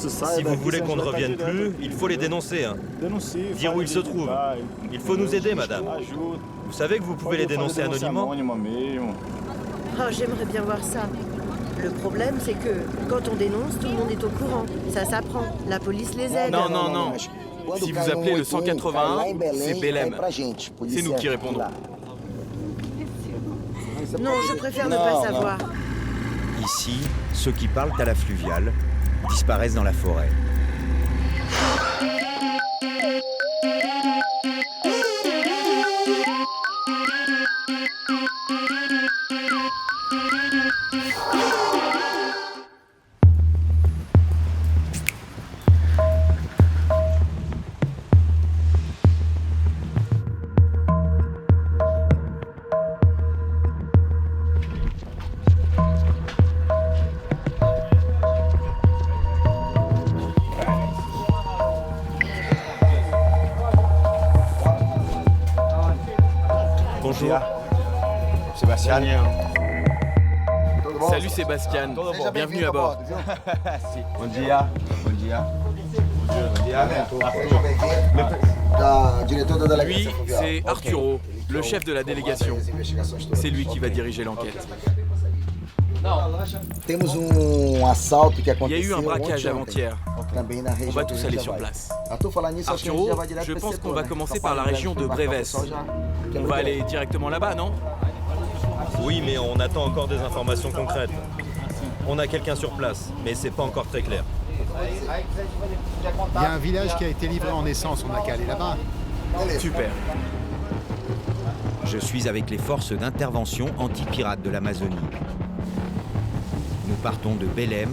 Si vous voulez qu'on ne revienne plus, il faut les dénoncer. Hein. Dire où ils se trouvent. Il faut nous aider, madame. Vous savez que vous pouvez les dénoncer anonymement? Oh, j'aimerais bien voir ça. Le problème, c'est que quand on dénonce, tout le monde est au courant. Ça s'apprend. La police les aide. Non, non, non. Si vous appelez le 181, c'est Belém. C'est nous qui répondons. Non, je préfère ne pas savoir. Ici, ceux qui parlent à la fluviale disparaissent dans la forêt. Bonjour. Sébastien. Salut Sébastien, bienvenue à bord. Bom dia. Bom dia. Lui, c'est Arturo, le chef de la délégation. C'est lui qui va diriger l'enquête. Il y a eu un braquage avant-hier. On va tous aller sur place. Arturo, je pense qu'on va commencer par la région de Breves. On va aller directement là-bas, non? Oui, mais on attend encore des informations concrètes. On a quelqu'un sur place, mais c'est pas encore très clair. Il y a un village qui a été livré en essence, on n'a qu'à aller là-bas. Super. Je suis avec les forces d'intervention anti-pirates de l'Amazonie. Nous partons de Belém,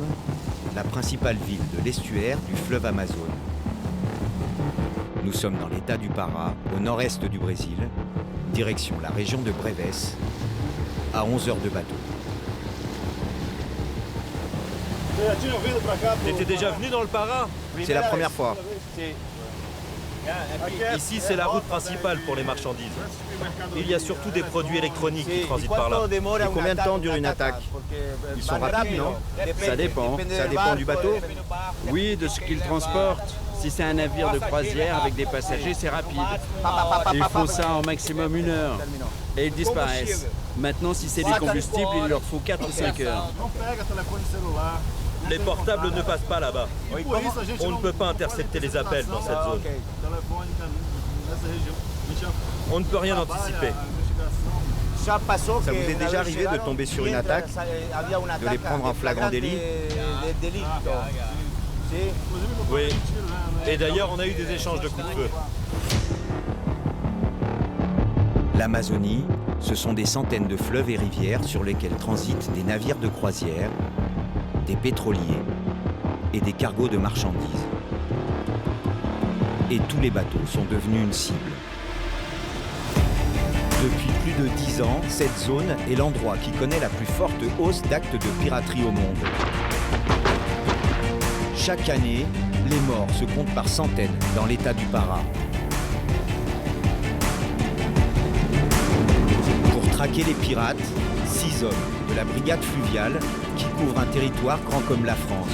la principale ville de l'estuaire du fleuve Amazone. Nous sommes dans l'état du Pará, au nord-est du Brésil, direction la région de Breves, à 11 heures de bateau. T'étais déjà venu dans le Pará? C'est la première fois. Ici, c'est la route principale pour les marchandises. Il y a surtout des produits électroniques qui transitent par là. Et combien de temps dure une attaque? Ils sont rapides, non? Ça dépend. Ça dépend du bateau? Oui, de ce qu'il transporte. Si c'est un navire de croisière avec des passagers, c'est rapide. Il faut ça en maximum 1 heure. Et ils disparaissent. Maintenant, si c'est du combustible, il leur faut 4 ou 5 heures. Les portables ne passent pas là-bas. On ne peut pas intercepter les appels dans cette zone. On ne peut rien anticiper. Ça vous est déjà arrivé de tomber sur une attaque? De les prendre en flagrant délit? Oui. Et d'ailleurs, on a eu des échanges de coups de feu. L'Amazonie, ce sont des centaines de fleuves et rivières sur lesquels transitent des navires de croisière, des pétroliers et des cargos de marchandises. Et tous les bateaux sont devenus une cible. Depuis plus de 10 ans, cette zone est l'endroit qui connaît la plus forte hausse d'actes de piraterie au monde. Chaque année, les morts se comptent par centaines dans l'état du Pará. Pour traquer les pirates, 6 hommes de la brigade fluviale qui couvrent un territoire grand comme la France.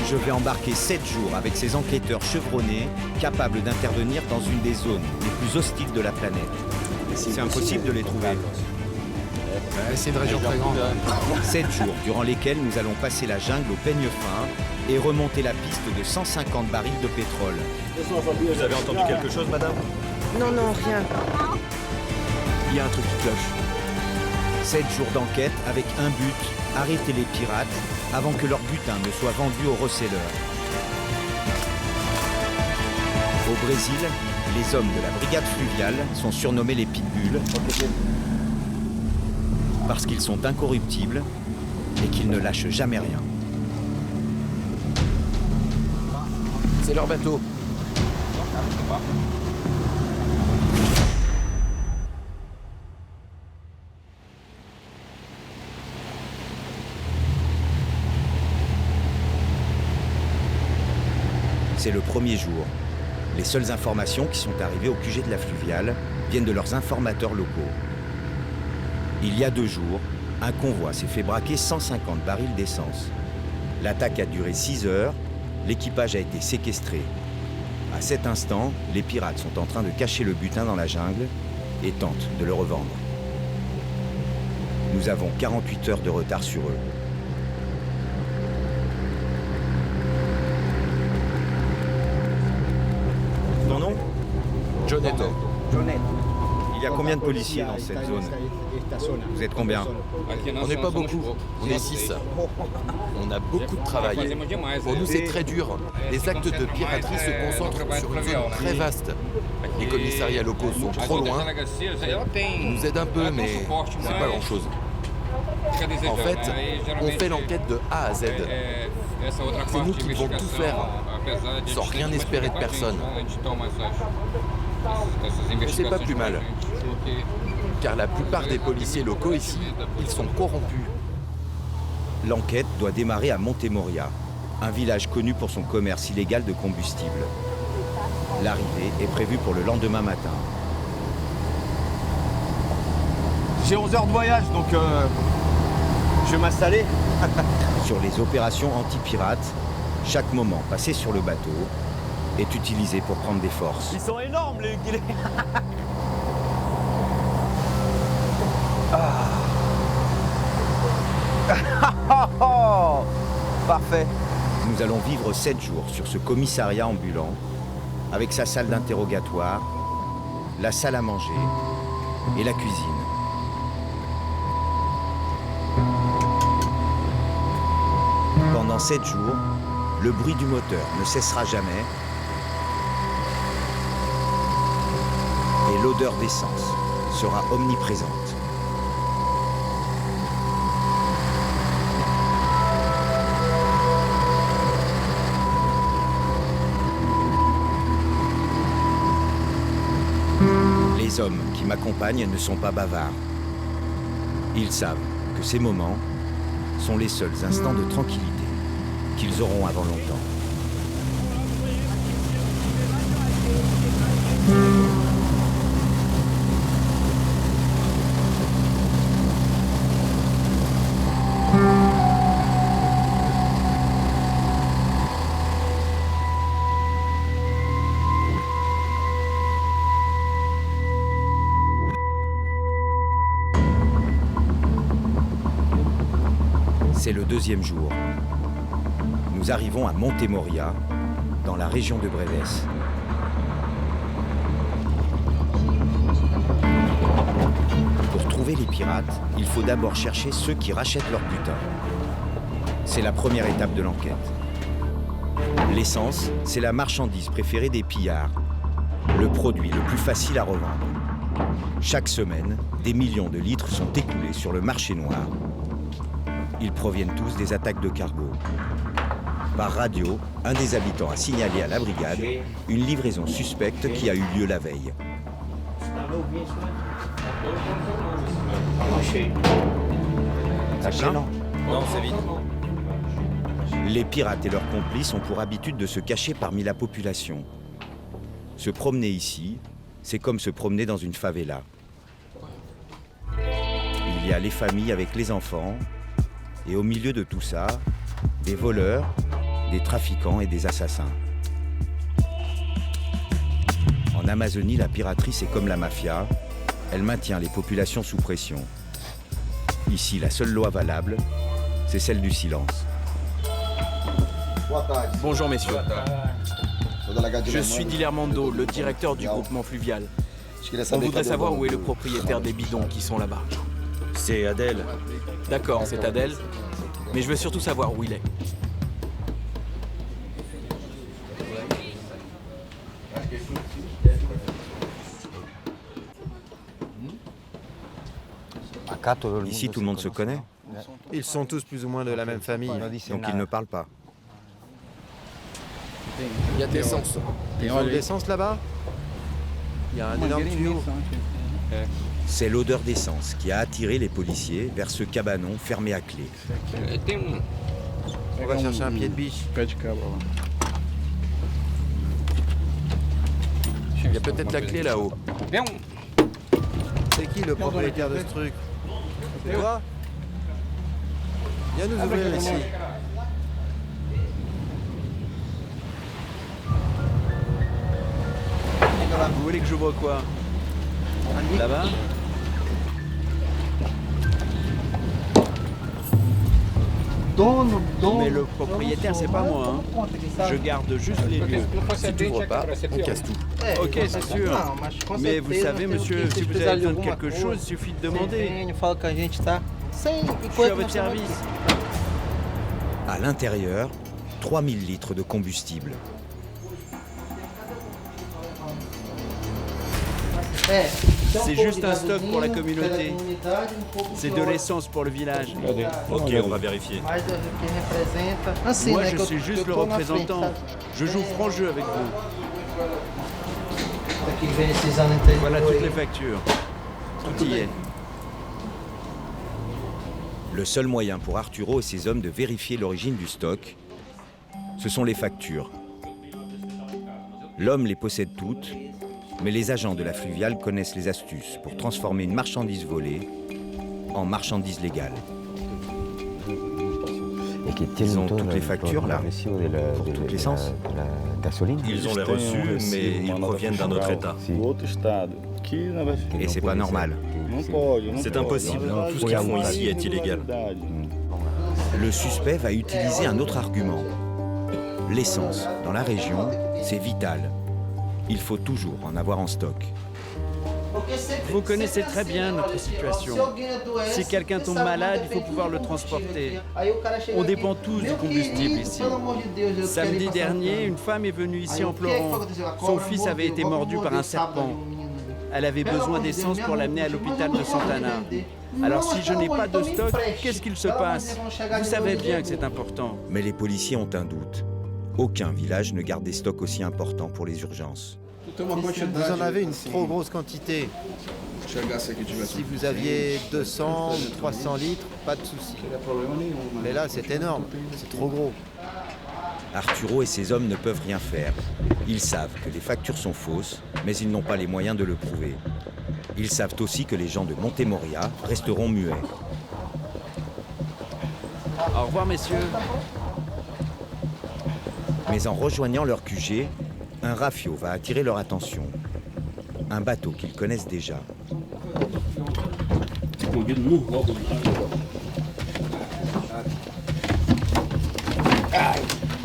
Je vais embarquer 7 jours avec ces enquêteurs chevronnés capables d'intervenir dans une des zones les plus hostiles de la planète. C'est impossible de les trouver. C'est une région très grande. 7 jours durant lesquels nous allons passer la jungle au peigne fin et remonter la piste de 150 barils de pétrole. Vous avez entendu quelque chose, madame? Non, non, rien. Il y a un truc qui cloche. 7 jours d'enquête avec un but, arrêter les pirates avant que leur butin ne soit vendu aux receleurs. Au Brésil, les hommes de la brigade fluviale sont surnommés les pitbulls parce qu'ils sont incorruptibles et qu'ils ne lâchent jamais rien. C'est leur bateau. C'est le premier jour. Les seules informations qui sont arrivées au QG de la fluviale viennent de leurs informateurs locaux. Il y a 2 jours, un convoi s'est fait braquer 150 barils d'essence. L'attaque a duré 6 heures, l'équipage a été séquestré. À cet instant, les pirates sont en train de cacher le butin dans la jungle et tentent de le revendre. Nous avons 48 heures de retard sur eux. Ton nom? Jonetto. Il y a combien de policiers dans cette zone? Vous êtes combien? On n'est pas beaucoup, on est 6. On a beaucoup de travail. Pour nous, c'est très dur. Les actes de piraterie se concentrent sur une zone très vaste. Les commissariats locaux sont trop loin. Ils nous aident un peu, mais c'est pas grand-chose. En fait, on fait l'enquête de A à Z. C'est nous qui devons tout faire, sans rien espérer de personne. Mais c'est pas plus mal. Car la plupart des policiers locaux ici, ils sont corrompus. L'enquête doit démarrer à Montemoria, un village connu pour son commerce illégal de combustible. L'arrivée est prévue pour le lendemain matin. J'ai 11 heures de voyage, donc je vais m'installer. Sur les opérations anti-pirates, chaque moment passé sur le bateau est utilisé pour prendre des forces. Ils sont énormes, les guillemets. Parfait. Nous allons vivre 7 jours sur ce commissariat ambulant, avec sa salle d'interrogatoire, la salle à manger et la cuisine. Pendant 7 jours, le bruit du moteur ne cessera jamais et l'odeur d'essence sera omniprésente. Les hommes qui m'accompagnent ne sont pas bavards. Ils savent que ces moments sont les seuls instants de tranquillité qu'ils auront avant longtemps. C'est le deuxième jour. Nous arrivons à Montemoria, dans la région de Breves. Pour trouver les pirates, il faut d'abord chercher ceux qui rachètent leur butin. C'est la première étape de l'enquête. L'essence, c'est la marchandise préférée des pillards, le produit le plus facile à revendre. Chaque semaine, des millions de litres sont écoulés sur le marché noir. Ils proviennent tous des attaques de cargo. Par radio, un des habitants a signalé à la brigade une livraison suspecte qui a eu lieu la veille. C'est plein? Non, c'est vide. Les pirates et leurs complices ont pour habitude de se cacher parmi la population. Se promener ici, c'est comme se promener dans une favela. Il y a les familles avec les enfants, et au milieu de tout ça, des voleurs, des trafiquants et des assassins. En Amazonie, la piraterie, c'est comme la mafia. Elle maintient les populations sous pression. Ici, la seule loi valable, c'est celle du silence. Bonjour messieurs. Je suis Dilermando, le directeur du groupement fluvial. On voudrait savoir où est le propriétaire des bidons qui sont là-bas. C'est Adèle. D'accord, c'est Adèle. Mais je veux surtout savoir où il est. Ici, tout le monde se connaît, Ils sont tous plus ou moins de la même famille. donc ils ne parlent pas. Il y a de l'essence. Ils ont de l'essence là-bas? Il y a un énorme tuyau. C'est l'odeur d'essence qui a attiré les policiers vers ce cabanon fermé à clé. On va chercher un pied de biche. Il y a peut-être la clé là-haut. C'est qui le propriétaire de ce truc? C'est toi? Viens nous ouvrir ici. que je vois quoi? Là-bas? Mais le propriétaire, c'est pas moi. Hein. Je garde juste les lieux. Si tu ouvres pas, on casse tout. Ok, c'est sûr. Mais vous savez, monsieur, si vous avez besoin de quelque chose, il suffit de demander. Je suis à votre service. À l'intérieur, 3000 litres de combustible. C'est juste un stock pour la communauté. C'est de l'essence pour le village. Ok, on va vérifier. Moi, je suis juste le représentant. Je joue franc jeu avec vous. Voilà toutes les factures. Tout y est. Le seul moyen pour Arturo et ses hommes de vérifier l'origine du stock, ce sont les factures. L'homme les possède toutes, mais les agents de la fluviale connaissent les astuces pour transformer une marchandise volée en marchandise légale. Ils ont toutes les factures là, pour toute l'essence. Ils ont les reçus, mais ils proviennent d'un autre État. Et c'est pas normal. C'est impossible, tout ce qu'ils font ici est illégal. Le suspect va utiliser un autre argument. L'essence, dans la région, c'est vital. Il faut toujours en avoir en stock. Vous connaissez très bien notre situation. Si quelqu'un tombe malade, il faut pouvoir le transporter. On dépend tous du combustible ici. Samedi dernier, une femme est venue ici en pleurant. Son fils avait été mordu par un serpent. Elle avait besoin d'essence pour l'amener à l'hôpital de Santana. Alors si je n'ai pas de stock, qu'est-ce qu'il se passe? Vous savez bien que c'est important. Mais les policiers ont un doute. Aucun village ne garde des stocks aussi importants pour les urgences. Vous en avez une trop grosse quantité. Si vous aviez 200 ou 300 litres, pas de souci. Mais là, c'est énorme, c'est trop gros. Arturo et ses hommes ne peuvent rien faire. Ils savent que les factures sont fausses, mais ils n'ont pas les moyens de le prouver. Ils savent aussi que les gens de Montemoria resteront muets. Au revoir, messieurs. Mais en rejoignant leur QG, un rafio va attirer leur attention. Un bateau qu'ils connaissent déjà.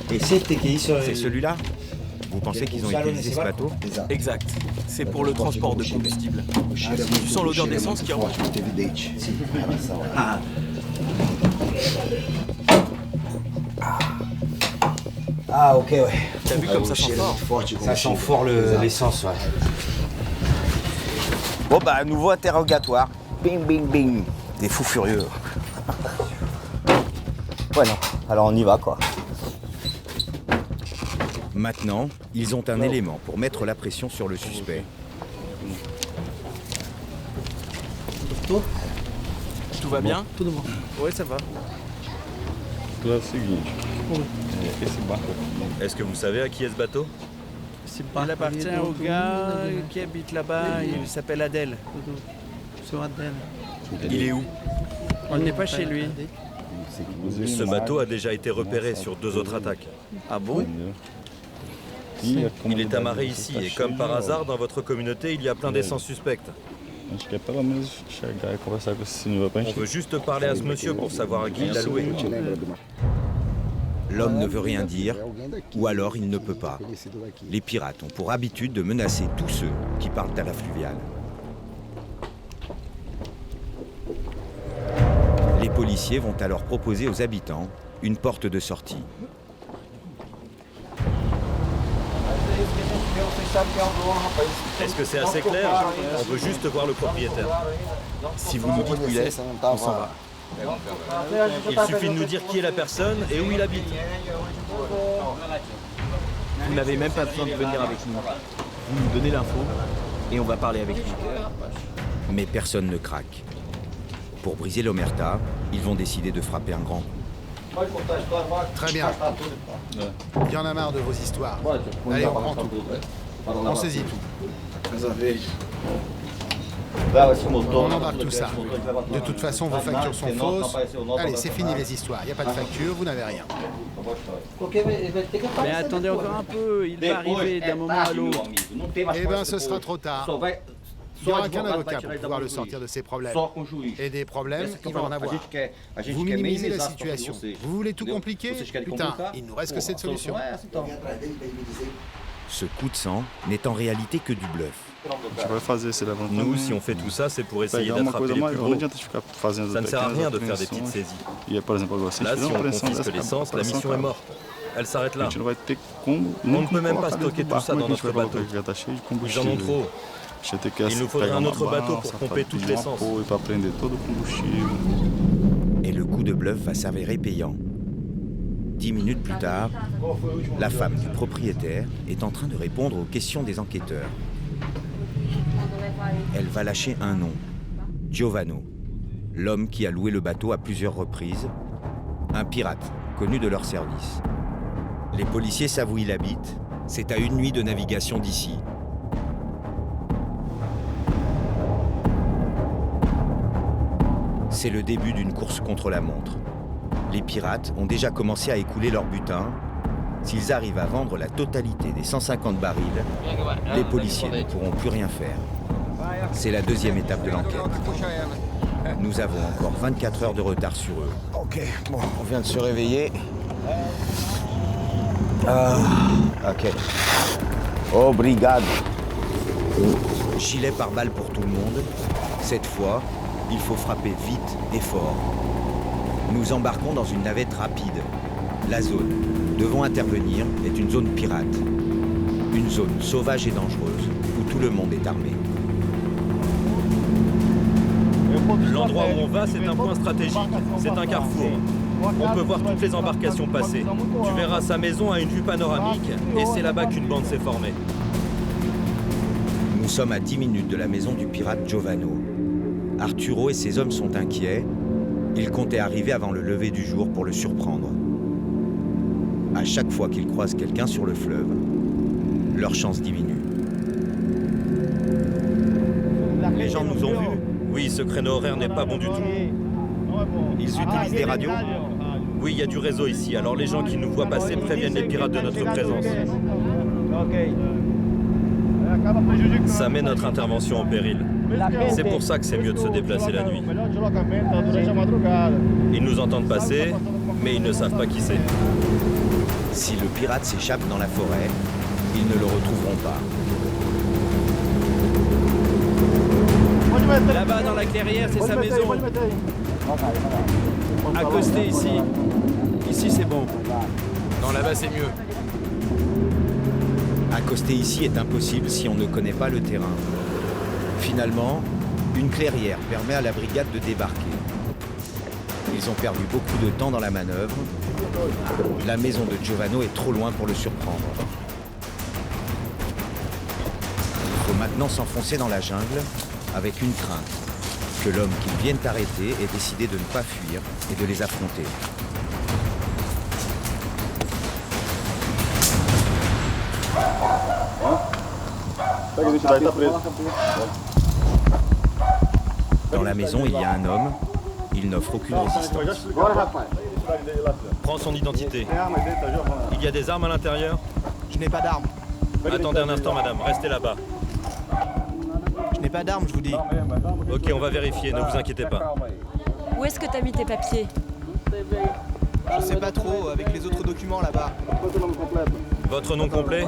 C'est celui-là? Vous pensez qu'ils ont utilisé ce bateau? Exact. C'est pour le transport de combustible. Tu sens l'odeur d'essence qui remonte. Ah ok, ouais. T'as vu comme ça sent fort? Ça sent fort l'essence, ouais. Bon bah, nouveau interrogatoire. Bing, bing, bing. Des fous furieux. Ouais, non. Alors on y va, quoi. Maintenant, ils ont un élément pour mettre la pression sur le suspect. Tout va bien? Oui, ça va. Est-ce que vous savez à qui est ce bateau? Il appartient au gars qui habite là-bas, il s'appelle Adèle. Il est où? On n'est pas chez lui. Ce bateau a déjà été repéré sur 2 autres attaques. Ah bon? Il est amarré ici et comme par hasard, dans votre communauté, il y a plein d'essence suspecte. On veut juste parler à ce monsieur pour savoir à qui il l'a loué. L'homme ne veut rien dire, ou alors il ne peut pas. Les pirates ont pour habitude de menacer tous ceux qui parlent à la fluviale. Les policiers vont alors proposer aux habitants une porte de sortie. Est-ce que c'est assez clair? On veut juste voir le propriétaire. Si vous nous dites où il est, on s'en va. Il suffit de nous dire qui est la personne et où il habite. Vous n'avez même pas besoin de venir avec nous. Vous nous donnez l'info et on va parler avec lui. Mais personne ne craque. Pour briser l'omerta, ils vont décider de frapper un grand coup. Très bien. Il y en a marre de vos histoires. Allez, on prend tout. On saisit tout. On embarque tout ça. De toute façon, vos factures sont fausses. Allez, c'est fini les histoires. Il n'y a pas de facture, vous n'avez rien. Mais attendez encore un peu, il va arriver d'un moment à l'autre. Eh ben, ce sera trop tard. Il n'y aura qu'un avocat pour pouvoir le sortir de ses problèmes. Et des problèmes, il va en avoir. Vous minimisez la situation. Vous voulez tout compliquer? Putain, il nous reste que cette solution. Ce coup de sang n'est en réalité que du bluff. Nous, si on fait tout ça, c'est pour essayer d'attraper les plus gros. Ça ne sert à rien de faire des petites saisies. Là, si on confisque l'essence, la mission est morte. Elle s'arrête là. On ne peut même pas stocker tout ça dans notre bateau. Ils en ont trop. Il nous faudrait un autre bateau pour pomper toute l'essence. Et le coup de bluff va s'avérer payant. 10 minutes plus tard, la femme du propriétaire est en train de répondre aux questions des enquêteurs. Elle va lâcher un nom, Giovanni, l'homme qui a loué le bateau à plusieurs reprises, un pirate connu de leur service. Les policiers savent où il habite, c'est à 1 nuit de navigation d'ici. C'est le début d'une course contre la montre. Les pirates ont déjà commencé à écouler leur butin. S'ils arrivent à vendre la totalité des 150 barils, les policiers ne pourront plus rien faire. C'est la deuxième étape de l'enquête. Nous avons encore 24 heures de retard sur eux. Ok, bon, on vient de se réveiller. Ok. Obrigado. Gilet pare-balles pour tout le monde. Cette fois, il faut frapper vite et fort. Nous embarquons dans une navette rapide. La zone devant intervenir est une zone pirate. Une zone sauvage et dangereuse où tout le monde est armé. L'endroit où on va, c'est un point stratégique. C'est un carrefour. On peut voir toutes les embarcations passer. Tu verras sa maison à une vue panoramique et c'est là-bas qu'une bande s'est formée. Nous sommes à 10 minutes de la maison du pirate Giovanni. Arturo et ses hommes sont inquiets. Ils comptaient arriver avant le lever du jour pour le surprendre. À chaque fois qu'ils croisent quelqu'un sur le fleuve, leur chance diminue. Les gens nous ont vus. Oui, ce créneau horaire n'est pas bon du tout. Ils utilisent des radios? Oui, il y a du réseau ici, alors les gens qui nous voient passer préviennent les pirates de notre présence. Ça met notre intervention en péril. C'est pour ça que c'est mieux de se déplacer la nuit. Ils nous entendent passer, mais ils ne savent pas qui c'est. Si le pirate s'échappe dans la forêt, ils ne le retrouveront pas. Là-bas dans la clairière, c'est sa maison. Accostez ici. Ici, c'est bon. Non, là-bas, c'est mieux. Accoster ici est impossible si on ne connaît pas le terrain. Finalement, une clairière permet à la brigade de débarquer. Ils ont perdu beaucoup de temps dans la manœuvre. La maison de Giovanni est trop loin pour le surprendre. Il faut maintenant s'enfoncer dans la jungle avec une crainte, que l'homme qu'ils viennent arrêter ait décidé de ne pas fuir et de les affronter. Dans la maison, il y a un homme. Il n'offre aucune résistance. Prends son identité. Il y a des armes à l'intérieur? Je n'ai pas d'armes. Attendez un instant, madame. Restez là-bas. Je n'ai pas d'armes, je vous dis. Ok, on va vérifier. Ne vous inquiétez pas. Où est-ce que t'as mis tes papiers? Je sais pas trop, avec les autres documents là-bas. Votre nom complet?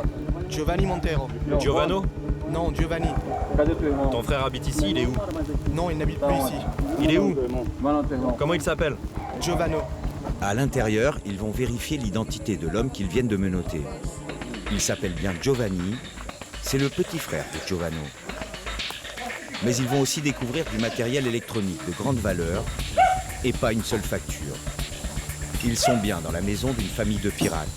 Giovanni Montero. Giovanni? Non, Giovanni. Ton frère habite ici, il est où? Non, il n'habite plus ici. Il est où? Comment il s'appelle? Giovanni. À l'intérieur, ils vont vérifier l'identité de l'homme qu'ils viennent de menotter. Il s'appelle bien Giovanni. C'est le petit frère de Giovanni. Mais ils vont aussi découvrir du matériel électronique de grande valeur et pas une seule facture. Ils sont bien dans la maison d'une famille de pirates.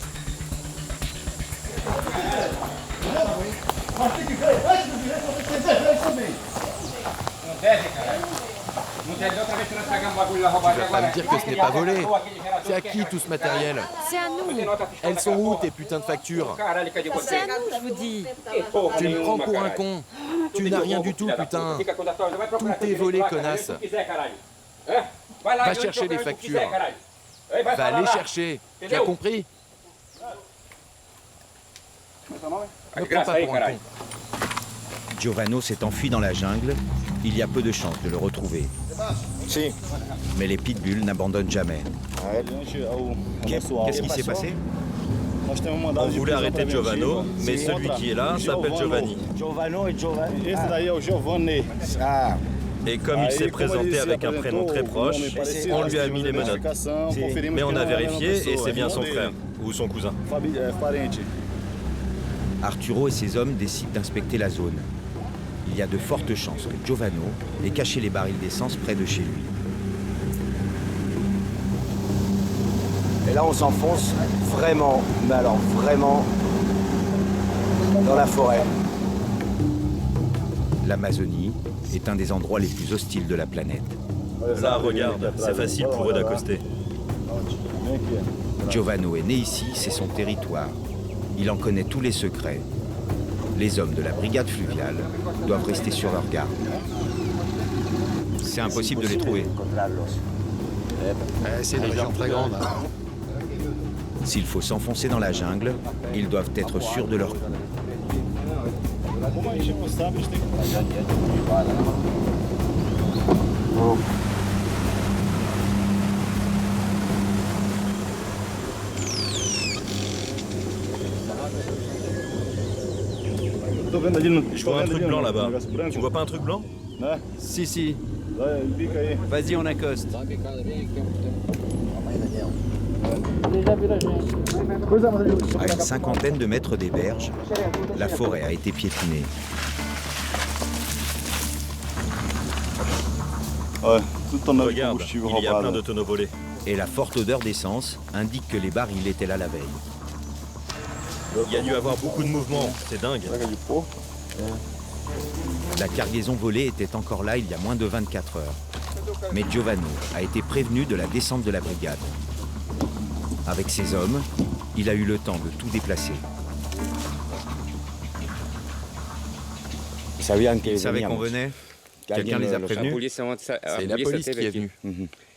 vas pas me dire que ce n'est pas volé. C'est à qui tout ce matériel? C'est à nous. Elles sont où tes putains de factures? C'est à nous, je vous dis. Tu me prends pour un con. Tu n'as rien du tout, putain. Tout est volé, connasse. Va chercher les factures. Va les chercher. Tu as compris? Ne prends pas pour un con. Giovanni s'est enfui dans la jungle. Il y a peu de chances de le retrouver. Mais les pitbulls n'abandonnent jamais. Qu'est-ce qui s'est passé? On voulait arrêter Giovanni, mais celui qui est là s'appelle Giovanni. Et comme il s'est présenté avec un prénom très proche, on lui a mis les menottes. Mais on a vérifié et c'est bien son frère, ou son cousin. Arturo et ses hommes décident d'inspecter la zone. Il y a de fortes chances que Giovanni ait caché les barils d'essence près de chez lui. Et là, on s'enfonce vraiment, mais alors vraiment, dans la forêt. L'Amazonie est un des endroits les plus hostiles de la planète. Là, regarde, c'est facile pour eux d'accoster. Giovanni est né ici, c'est son territoire. Il en connaît tous les secrets. Les hommes de la brigade fluviale doivent rester sur leur garde. C'est impossible de les trouver. C'est une région très grande. S'il faut s'enfoncer dans la jungle, ils doivent être sûrs de leur coup. Je vois un truc blanc là-bas. Tu vois pas un truc blanc? Si, si. Vas-y, on accoste. À une cinquantaine de mètres des berges, la forêt a été piétinée. Regarde, il y a plein de tonneaux volés. Et la forte odeur d'essence indique que les barils étaient là la veille. Il y a dû avoir beaucoup de mouvements, c'est dingue. La cargaison volée était encore là il y a moins de 24 heures. Mais Giovanni a été prévenu de la descente de la brigade. Avec ses hommes, il a eu le temps de tout déplacer. Ils savaient qu'on venait? Quelqu'un les a prévenus? C'est la police qui est venue.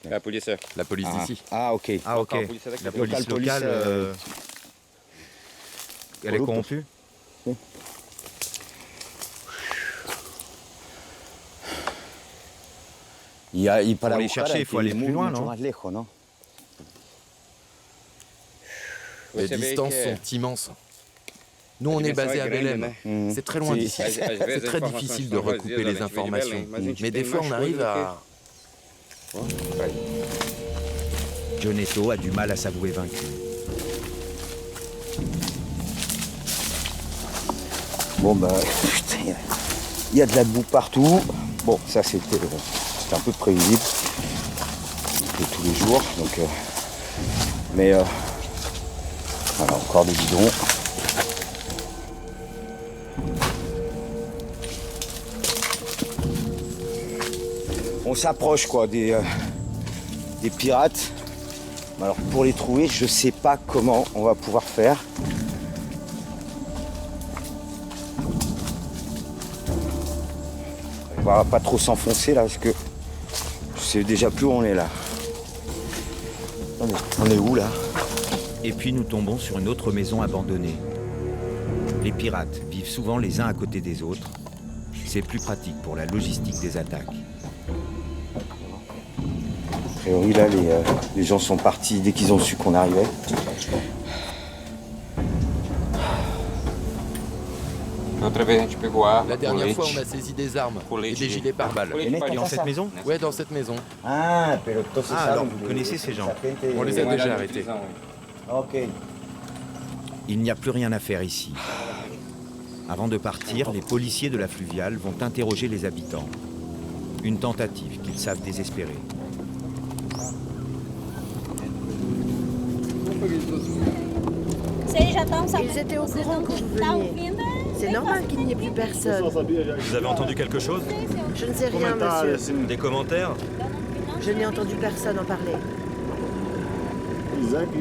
La police. La police d'ici. Ah, ok. Ah, ok. La police locale, elle est corrompue? Pour les chercher, il faut aller plus loin, non? Les distances sont immenses. Nous, on est basé à Belém. C'est très loin d'ici. C'est très difficile de recouper les informations. Mais des fois, on arrive à... Jonetto a du mal à s'avouer vaincu. Bon, bah, putain, il y a de la boue partout. Bon, ça, c'était un peu prévisible. De tous les jours, donc... mais... voilà, encore des bidons. On s'approche quoi des pirates. Alors pour les trouver, je sais pas comment on va pouvoir faire. On va pas trop s'enfoncer là parce que je sais déjà plus où on est là. On est où là? Et puis nous tombons sur une autre maison abandonnée. Les pirates vivent souvent les uns à côté des autres. C'est plus pratique pour la logistique des attaques. A priori là, les gens sont partis dès qu'ils ont su qu'on arrivait. La dernière fois, on a saisi des armes et des gilets pare-balles. Et dans cette maison? Ouais, dans cette maison. Ah, alors vous connaissez ces gens? On les a déjà arrêtés. Ok. Il n'y a plus rien à faire ici. Avant de partir, les policiers de la fluviale vont interroger les habitants. Une tentative qu'ils savent désespérer. Ils étaient au courant que vous veniez. C'est normal qu'il n'y ait plus personne. Vous avez entendu quelque chose? Je ne sais rien, monsieur. Des commentaires? Je n'ai entendu personne en parler.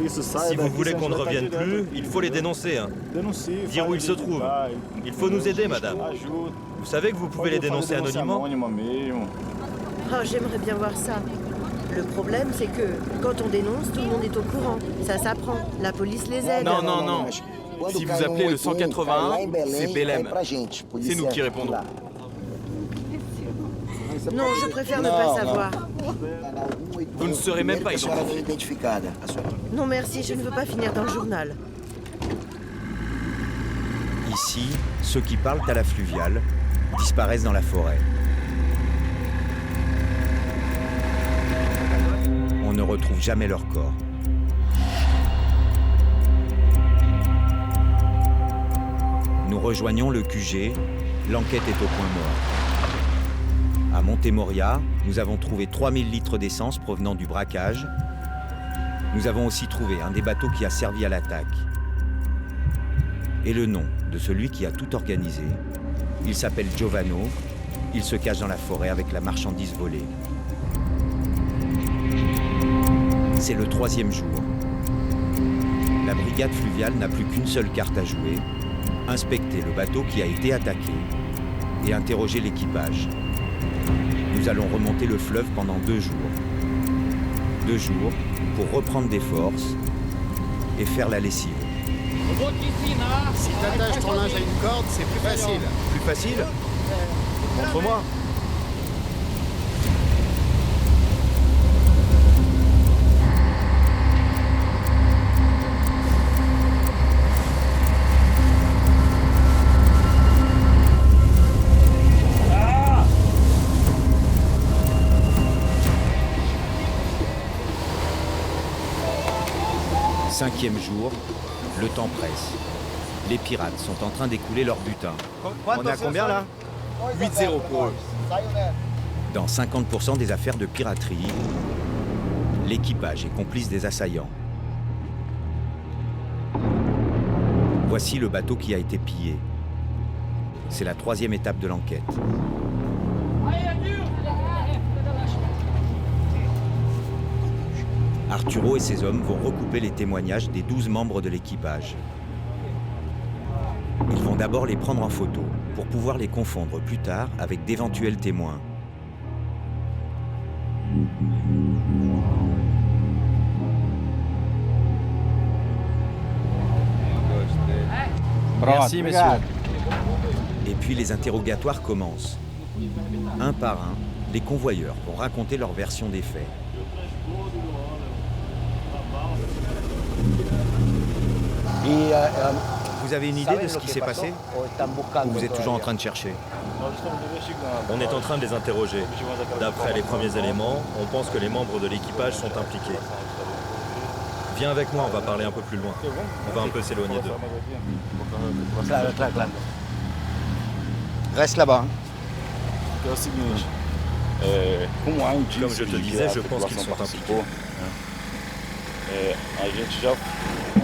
Si vous voulez qu'on ne revienne plus, il faut les dénoncer. Hein. Dire où ils se trouvent. Il faut nous aider, madame. Vous savez que vous pouvez les dénoncer anonymement? Oh, j'aimerais bien voir ça. Le problème, c'est que quand on dénonce, tout le monde est au courant. Ça s'apprend. La police les aide. Non, non, non. Si vous appelez le 181, c'est Belém. C'est nous qui répondons. Non, je préfère ne pas savoir. Vous ne serez même pas identifié. Non, merci, je ne veux pas finir dans le journal. Ici, ceux qui parlent à la fluviale disparaissent dans la forêt. On ne retrouve jamais leur corps. Nous rejoignons le QG, l'enquête est au point mort. À Montemoria, nous avons trouvé 3000 litres d'essence provenant du braquage. Nous avons aussi trouvé un des bateaux qui a servi à l'attaque. Et le nom de celui qui a tout organisé. Il s'appelle Giovanno, il se cache dans la forêt avec la marchandise volée. C'est le 3e jour. La brigade fluviale n'a plus qu'une seule carte à jouer, inspecter le bateau qui a été attaqué et interroger l'équipage. Nous allons remonter le fleuve pendant 2 jours. 2 jours pour reprendre des forces et faire la lessive. Si t'attaches ton linge à une corde, c'est plus facile. Plus facile? Montre-moi. Cinquième jour, le temps presse. Les pirates sont en train d'écouler leur butin. On est à combien là? 8-0 pour eux. Dans 50% des affaires de piraterie, l'équipage est complice des assaillants. Voici le bateau qui a été pillé. C'est la 3e étape de l'enquête. Arturo et ses hommes vont recouper les témoignages des 12 membres de l'équipage. Ils vont d'abord les prendre en photo pour pouvoir les confondre plus tard avec d'éventuels témoins. Merci, messieurs. Et puis les interrogatoires commencent. Un par un, les convoyeurs vont raconter leur version des faits. Vous avez une idée de ce qui s'est passé? Ou vous êtes toujours en train de chercher? On est en train de les interroger. D'après les premiers éléments, on pense que les membres de l'équipage sont impliqués. Viens avec moi, on va parler un peu plus loin. On va un peu s'éloigner d'eux. Reste là-bas. Comme je te disais, je pense qu'ils sont impliqués.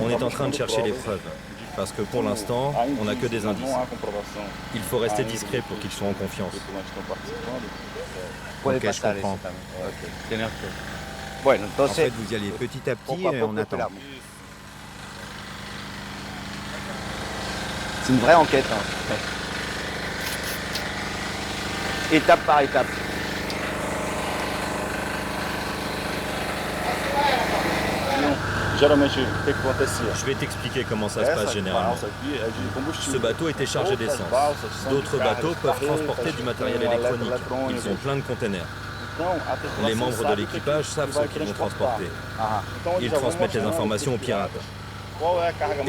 On est en train de chercher les preuves, parce que pour l'instant, on n'a que des indices. Il faut rester discret pour qu'ils soient en confiance. Ok, je comprends. En fait, vous y allez petit à petit et on attend. C'est une vraie enquête. Hein. Étape par étape. Je vais t'expliquer comment ça se passe généralement. Ce bateau était chargé d'essence. D'autres bateaux peuvent transporter du matériel électronique. Ils ont plein de containers. Les membres de l'équipage savent ce qu'ils vont transporter. Ils transmettent les informations aux pirates.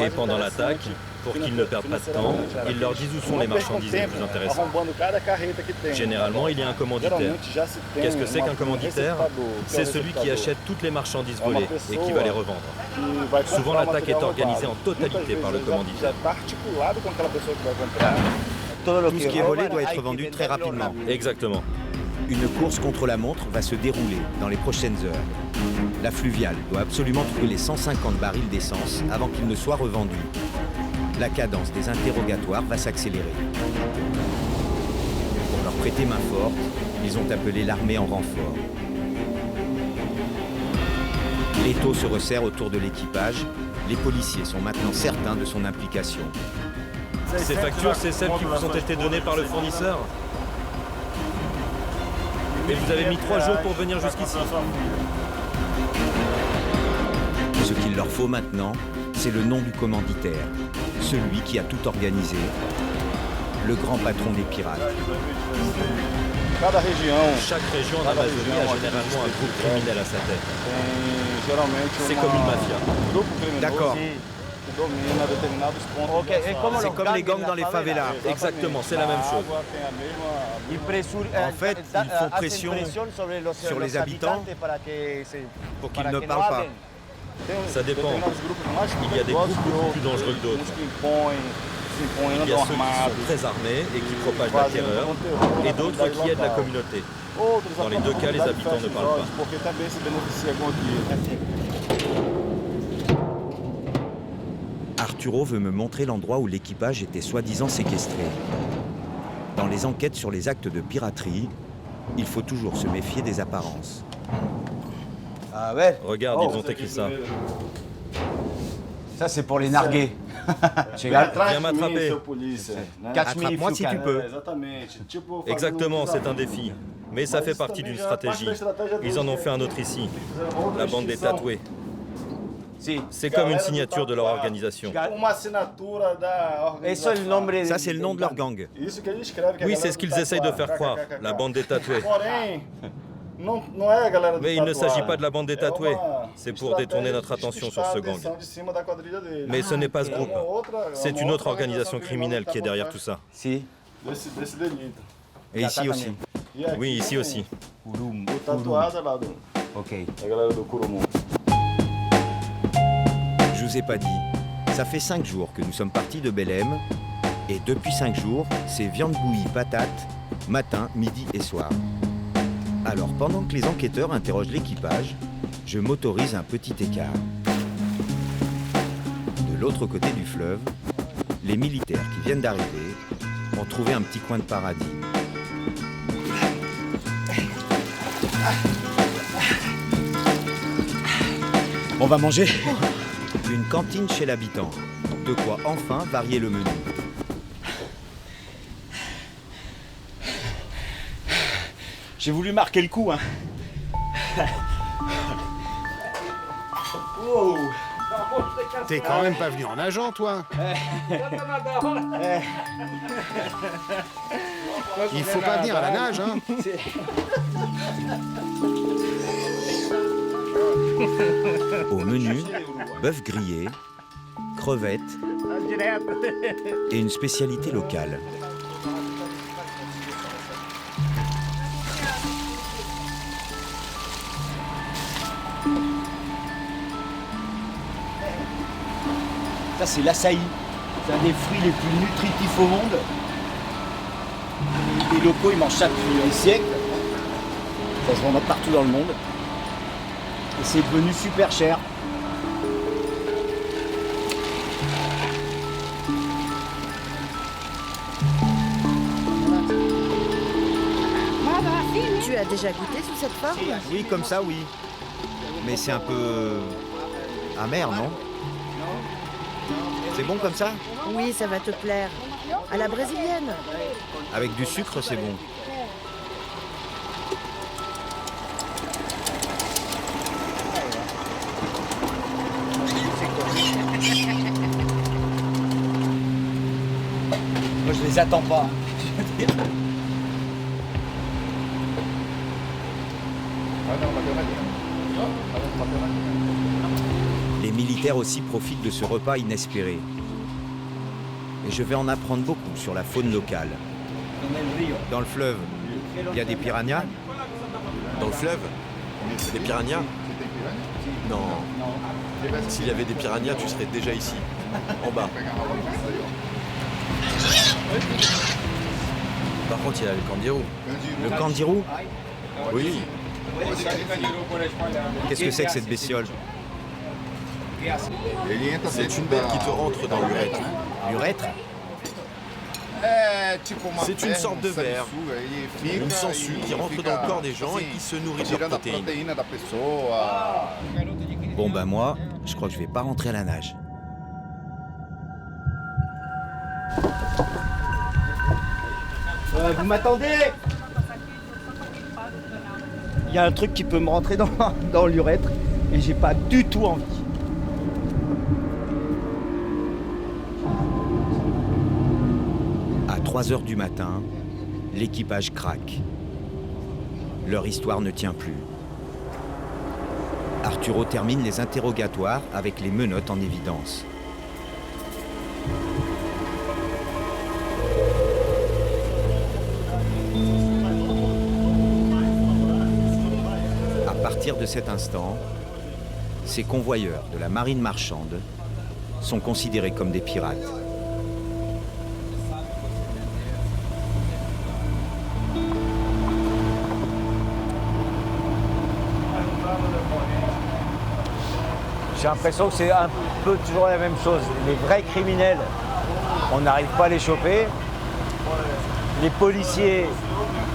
Et pendant l'attaque, pour qu'ils ne perdent pas de temps, ils leur disent où sont les marchandises les plus intéressantes. Généralement, il y a un commanditaire. Qu'est-ce que c'est qu'un commanditaire? C'est celui qui achète toutes les marchandises volées et qui va les revendre. Souvent, l'attaque est organisée en totalité par le commanditaire. Tout ce qui est volé doit être vendu très rapidement. Exactement. Une course contre la montre va se dérouler dans les prochaines heures. La fluviale doit absolument trouver les 150 barils d'essence avant qu'ils ne soient revendus. La cadence des interrogatoires va s'accélérer. Pour leur prêter main forte, ils ont appelé l'armée en renfort. L'étau se resserre autour de l'équipage. Les policiers sont maintenant certains de son implication. Ces factures, c'est celles qui vous ont été données par le fournisseur? Et vous avez mis 3 jours pour venir jusqu'ici. Ce qu'il leur faut maintenant, c'est le nom du commanditaire, celui qui a tout organisé, le grand patron des pirates. Chaque région en Amazonie a généralement un groupe criminel à sa tête. C'est comme une mafia. D'accord. C'est comme les gangs dans les favelas. Exactement, c'est la même chose. En fait, ils font pression sur les habitants pour qu'ils ne parlent pas. Ça dépend. Il y a des groupes beaucoup plus dangereux que d'autres. Il y a ceux qui sont très armés et qui propagent la terreur, et d'autres qui aident la communauté. Dans les deux cas, les habitants ne parlent pas. Arturo veut me montrer l'endroit où l'équipage était soi-disant séquestré. Dans les enquêtes sur les actes de piraterie, il faut toujours se méfier des apparences. Ah ouais. Regarde, ils ont écrit ça. Ça, c'est pour les narguer. Viens m'attraper. Attrape-moi si tu peux. Exactement, c'est un défi. Mais ça fait partie d'une stratégie. Ils en ont fait un autre ici. La bande des tatoués. C'est comme une signature de leur organisation. Ça, c'est le nom de leur gang. Oui, c'est ce qu'ils essayent de faire croire, la bande des tatoués. Mais il ne s'agit pas de la bande des tatoués. C'est pour détourner notre attention sur ce gang. Mais ce n'est pas ce groupe. C'est une autre organisation criminelle qui est derrière tout ça. Si. Et ici aussi. Oui, ici aussi. Ok. Je vous ai pas dit, ça fait 5 jours que nous sommes partis de Belém. Et depuis 5 jours, c'est viande bouillie, patates, matin, midi et soir. Alors, pendant que les enquêteurs interrogent l'équipage, je m'autorise un petit écart. De l'autre côté du fleuve, les militaires qui viennent d'arriver ont trouvé un petit coin de paradis. On va manger? Une cantine chez l'habitant. De quoi enfin varier le menu. J'ai voulu marquer le coup, hein. Oh. T'es quand même pas venu en nageant, toi. Il faut pas venir à la nage, hein. Au menu, bœuf grillé, crevettes et une spécialité locale. Ça, c'est l'açaï. C'est un des fruits les plus nutritifs au monde. Les locaux, ils mangent ça depuis des siècles. Ça se vend partout dans le monde. Et c'est devenu super cher. Tu as déjà goûté sous cette forme? Oui, comme ça, oui. Mais c'est un peu amer, non? C'est bon comme ça? Oui, ça va te plaire. À la brésilienne. Avec du sucre, c'est bon. Moi, je les attends pas. Les militaires aussi profitent de ce repas inespéré. Et je vais en apprendre beaucoup sur la faune locale. Dans le fleuve, il y a des piranhas. Dans le fleuve? Des piranhas? Non. S'il y avait des piranhas, tu serais déjà ici, en bas. Par contre, il y a le candiru. Le candiru? Oui. Qu'est-ce que c'est que cette bestiole? C'est une bête qui te rentre dans l'urètre. L'urètre? C'est une sorte de ver, une sangsue qui rentre dans le corps des gens et qui se nourrit de leurs protéines. Bon ben moi, je crois que je vais pas rentrer à la nage. Vous m'attendez? Il y a un truc qui peut me rentrer dans l'urètre et j'ai pas du tout envie. À 3h du matin, l'équipage craque. Leur histoire ne tient plus. Arturo termine les interrogatoires avec les menottes en évidence. À partir de cet instant, ces convoyeurs de la marine marchande sont considérés comme des pirates. J'ai l'impression que c'est un peu toujours la même chose. Les vrais criminels, on n'arrive pas à les choper. Les policiers,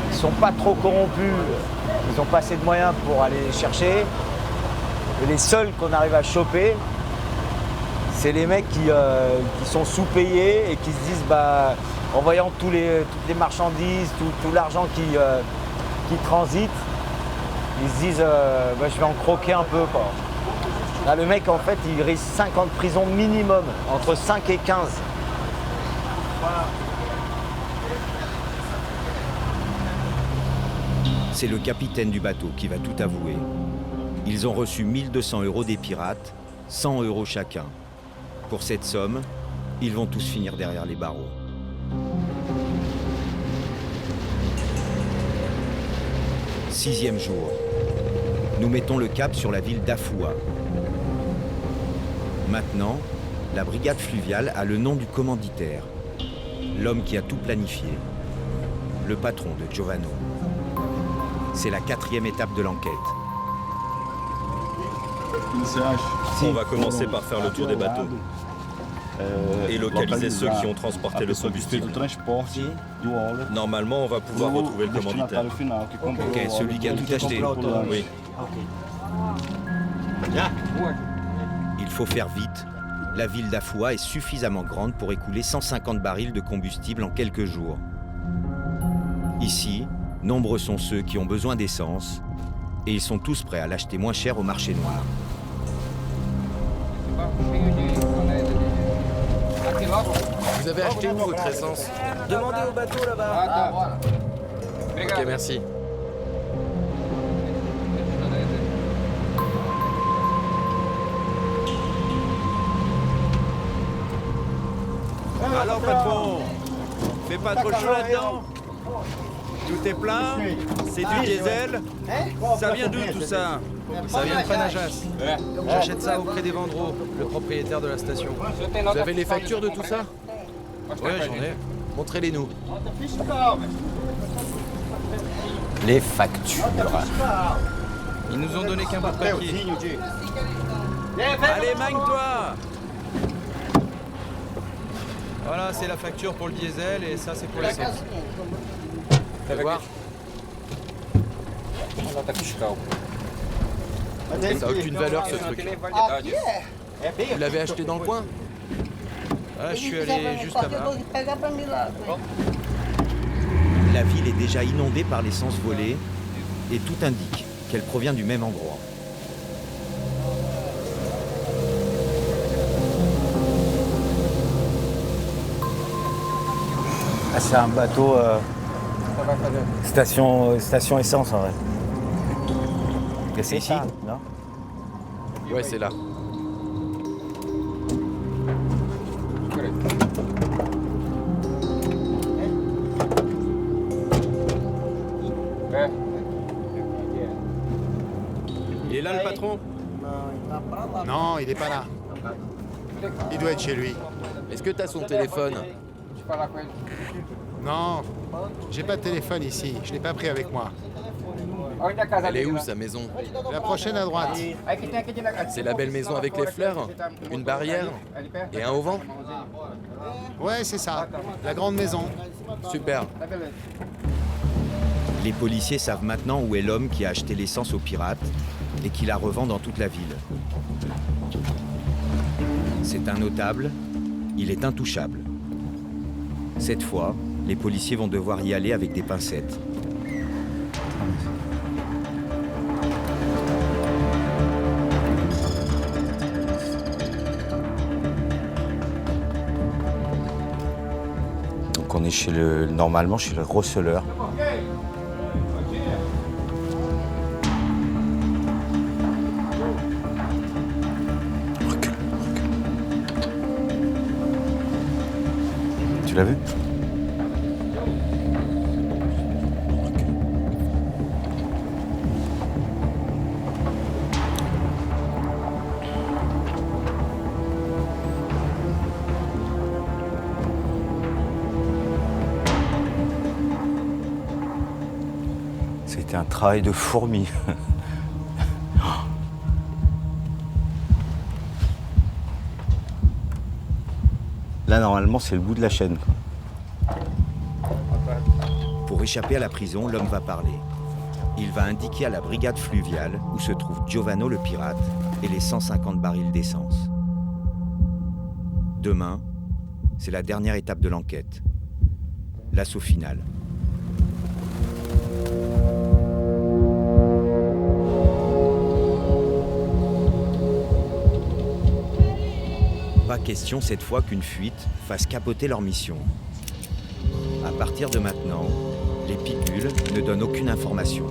ils sont pas trop corrompus, ils n'ont pas assez de moyens pour aller les chercher. Et les seuls qu'on arrive à choper, c'est les mecs qui sont sous-payés et qui se disent, bah, en voyant toutes les marchandises, tout l'argent qui transite, ils se disent, bah, je vais en croquer un peu, quoi. Là, le mec, en fait, il risque 5 ans de prison minimum, entre 5 et 15. C'est le capitaine du bateau qui va tout avouer. Ils ont reçu 1 200 € des pirates, 100 € chacun. Pour cette somme, ils vont tous finir derrière les barreaux. Sixième jour. Nous mettons le cap sur la ville d'Afua. Maintenant, la brigade fluviale a le nom du commanditaire, l'homme qui a tout planifié, le patron de Giovanno. C'est la 4e étape de l'enquête. On va commencer par faire le tour des bateaux et localiser ceux qui ont transporté le combustible. Normalement, on va pouvoir retrouver le commanditaire. Ok, celui qui a tout acheté. Oui. Il faut faire vite. La ville d'Afua est suffisamment grande pour écouler 150 barils de combustible en quelques jours. Ici, nombreux sont ceux qui ont besoin d'essence et ils sont tous prêts à l'acheter moins cher au marché noir. Vous avez acheté où votre essence? Demandez au bateau là-bas. Ok, merci. Alors patron, fais pas trop chaud là-dedans. Tout est plein, c'est du diesel. Ça vient d'où tout ça? Ça vient de Panajas. J'achète ça auprès des Vendreau, le propriétaire de la station. Vous avez les factures de tout ça? Ouais, j'en ai. Montrez-les-nous. Les factures. Ils nous ont donné qu'un bout de papier. Allez, magne-toi! Voilà, c'est la facture pour le diesel et ça, c'est pour l'essence. Fais voir. Ça n'a aucune valeur, ce truc. Vous l'avez acheté dans le coin? Ah, je suis allé juste là-bas. La ville est déjà inondée par l'essence volée et tout indique qu'elle provient du même endroit. Ah, c'est un bateau station essence en vrai. Et c'est ici, non? Ouais, c'est là. Il est là le patron? Non, il n'est pas là. Il doit être chez lui. Est-ce que t'as son téléphone? Non, j'ai pas de téléphone ici. Je l'ai pas pris avec moi. Elle est où, sa maison? La prochaine à droite. C'est la belle maison avec les fleurs, une barrière et un auvent? Ouais, c'est ça. La grande maison. Super. Les policiers savent maintenant où est l'homme qui a acheté l'essence aux pirates et qui la revend dans toute la ville. C'est un notable, il est intouchable. Cette fois, les policiers vont devoir y aller avec des pincettes. Donc on est normalement chez le receleur. Tu l'as vu ? C'était un travail de fourmi. Là, normalement, c'est le bout de la chaîne. Pour échapper à la prison, l'homme va parler. Il va indiquer à la brigade fluviale où se trouve Giovanno le pirate et les 150 barils d'essence. Demain, c'est la dernière étape de l'enquête. L'assaut final. Pas question cette fois qu'une fuite fasse capoter leur mission. À partir de maintenant, les pilules ne donnent aucune information.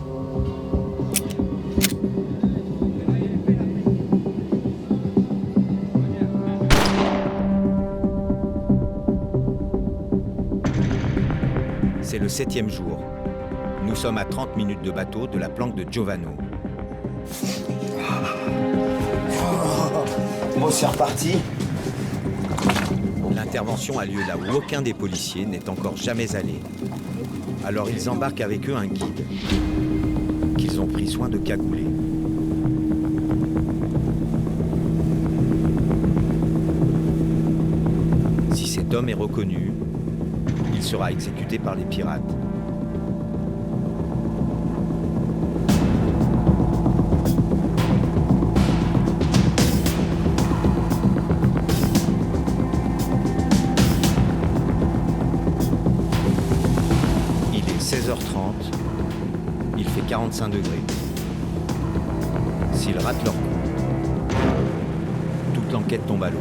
C'est le 7e jour. Nous sommes à 30 minutes de bateau de la planque de Giovanno. Bon, c'est reparti. L'intervention a lieu là où aucun des policiers n'est encore jamais allé. Alors ils embarquent avec eux un guide, qu'ils ont pris soin de cagouler. Si cet homme est reconnu, il sera exécuté par les pirates. Il est 16h30, il fait 45 degrés. S'ils ratent leur coup, toute l'enquête tombe à l'eau.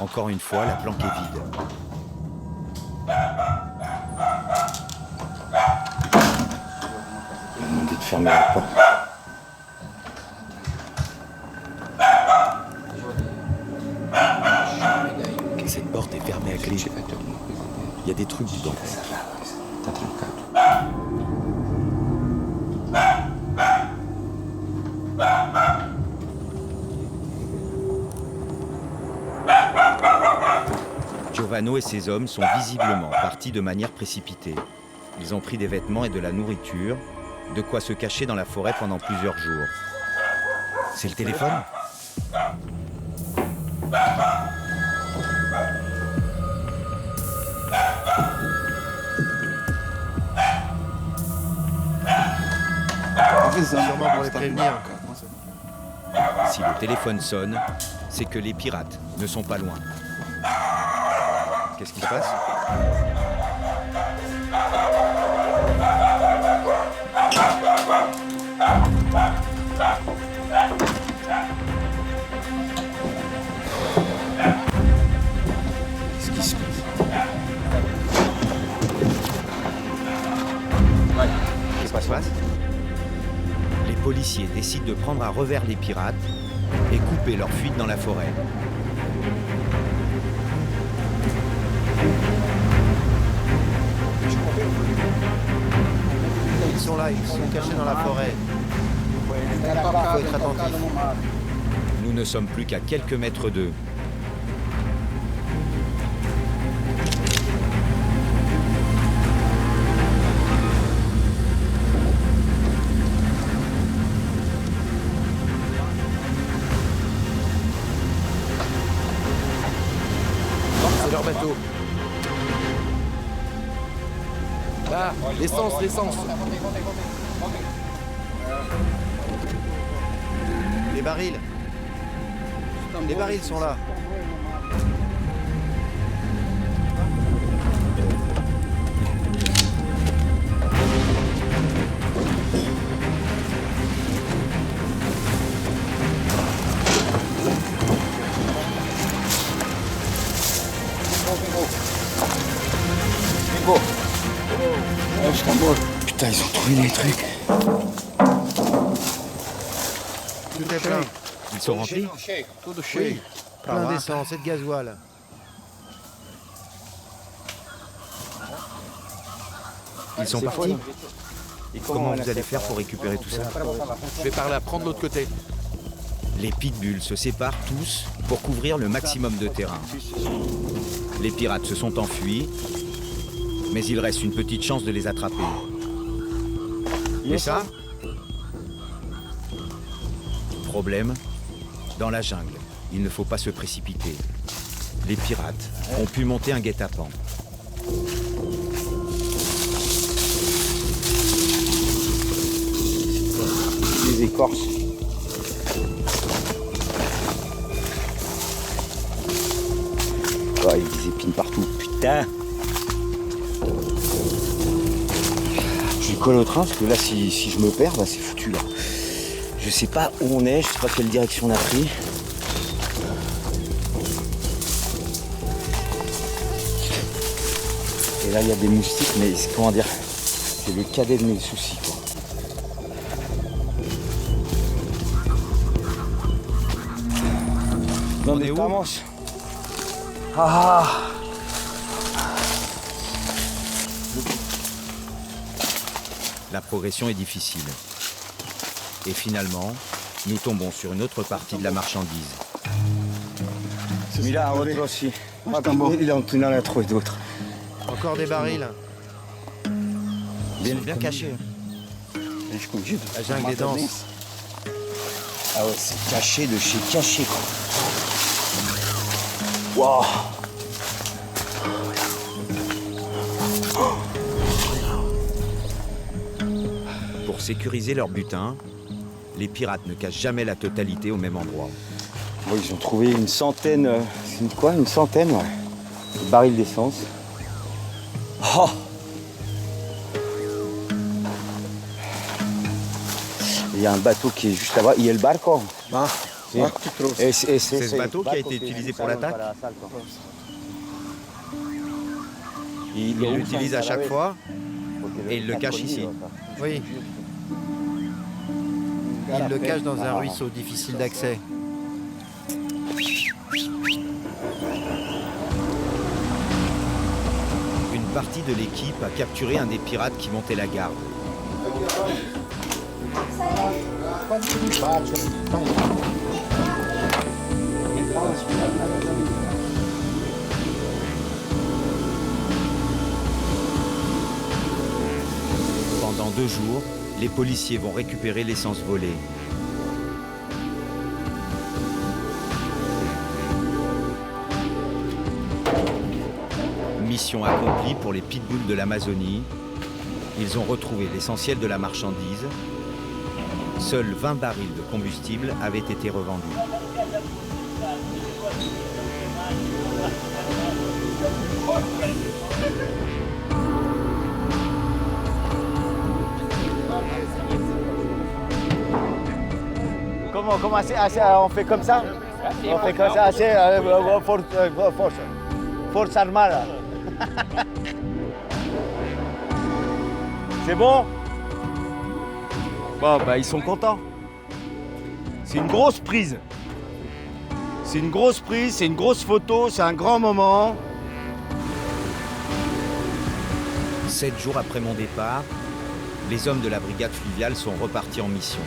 Encore une fois, la planque est vide. Il m'a demandé de fermer la porte. Cette porte est fermée à clé. Il y a des trucs dedans. Giovanno et ses hommes sont visiblement partis de manière précipitée. Ils ont pris des vêtements et de la nourriture, de quoi se cacher dans la forêt pendant plusieurs jours. C'est le téléphone ? Sûrement pour les prévenir. Si le téléphone sonne, c'est que les pirates ne sont pas loin. Qu'est-ce qui se passe ? Qu'est-ce qui se passe ? Qu'est-ce qui se passe ? Les policiers décident de prendre à revers les pirates et couper leur fuite dans la forêt. Ils sont là, ils sont cachés dans la forêt. faut être attentif. Nous ne sommes plus qu'à quelques mètres d'eux. C'est leur bateau. Là, l'essence. Les barils. Les barils sont là. Putain, ils ont trouvé les trucs. Tout est plein. Ils sont remplis? Oui, plein d'essence et de gasoil. Ils sont partis? Comment vous allez faire pour récupérer tout ça? Je vais par là, prendre l'autre côté. Les pitbulls se séparent tous pour couvrir le maximum de terrain. Les pirates se sont enfuis, mais il reste une petite chance de les attraper. Et ça? Problème, dans la jungle, il ne faut pas se précipiter. Les pirates ont pu monter un guet-apens. Les écorces. Oh, il y a des épines partout, putain. Je lui colle au train parce que là, si je me perds, bah, c'est foutu là. Je sais pas où on est, je sais pas quelle direction on a pris. Et là, il y a des moustiques, mais comment dire, c'est le cadet de mes soucis, quoi. On est où? Ah. La progression est difficile. Et finalement, nous tombons sur une autre partie de la marchandise. Mira, autre aussi. Il en a trouvé d'autres. Encore des barils. Bien caché. La jungle est dense. Ah ouais, c'est caché de chez caché, quoi. Waouh. Pour sécuriser leur butin, les pirates ne cachent jamais la totalité au même endroit. Bon, ils ont trouvé une centaine, une centaine, ouais, de barils d'essence. Oh. Il y a un bateau qui est juste là-bas. Il y a le barco. Ah. C'est ce bateau qui a été utilisé pour l'attaque? Il l'utilise à chaque fois et il le cache ici. Oui. Il le cache dans un ruisseau difficile d'accès. Une partie de l'équipe a capturé un des pirates qui montait la garde. Pendant 2 jours, les policiers vont récupérer l'essence volée. Mission accomplie pour les pitbulls de l'Amazonie. Ils ont retrouvé l'essentiel de la marchandise. Seuls 20 barils de combustible avaient été revendus. Comment on fait comme ça? On fait comme ça, force armada. C'est bon? Bon, bah ils sont contents. C'est une grosse prise. C'est une grosse prise, c'est une grosse photo, c'est un grand moment. 7 jours après mon départ, les hommes de la brigade fluviale sont repartis en mission.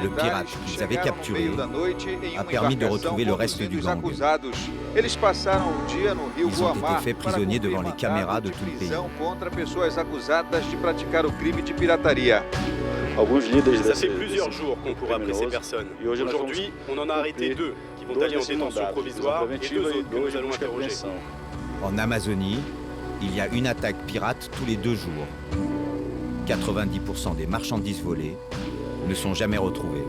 Le pirate qu'ils avaient capturé a permis de retrouver le reste du gang. Ils ont été faits prisonniers devant les caméras de tout le pays. Ça fait plusieurs jours qu'on court après ces personnes. Aujourd'hui, on en a arrêté 2 qui vont aller en détention provisoire et 2 autres que nous allons interroger. En Amazonie, il y a une attaque pirate tous les 2 jours. 90% des marchandises volées ne sont jamais retrouvées.